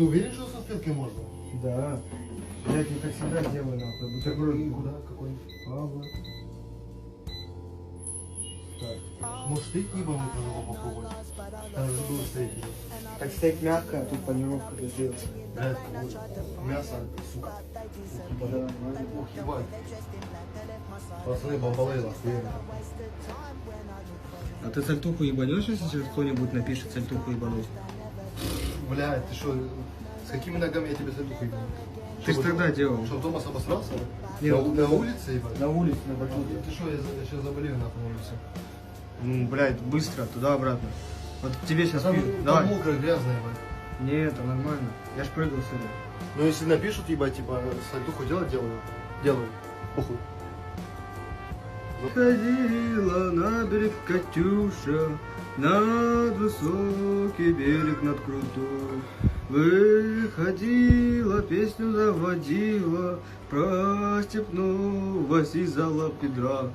Ты уверен, что со спинкой можно? Да. Блять, я так всегда делаю, нахуй. Бутерброд Куда? Какой? Павла. Так. Может, стейк ебаный тоже попробовать? Там же был стейк. Так стейк мягко, а тут панировка разделась. Блядь, мясо, сука. Да, нормально. Ух, ебать. Пацаны, бомбалейла, охуенно. А ты сальтуху ебанешь, если сейчас кто-нибудь напишет сальтуху ебануть? Блядь, ты что, с какими ногами я тебе сальтуху ебану? Ты ж тогда делал. Что, Томас обосрался? Не, На улице, ебать? На улице, на Ну, батуте. ты что, я сейчас заболею нахуй на улице. Ну, блядь, быстро, туда-обратно. Вот тебе сейчас Там, пишут. там Давай. мокро, грязно, ебать. Нет, это нормально. Я ж прыгал сюда. Ну, если напишут, ебать, типа, сальтуху делать, делаю. Делаю. Похуй. Ходила на берег Катюша, над высокий берег, над крутой. Выходила, песню заводила про степного сизала Педра.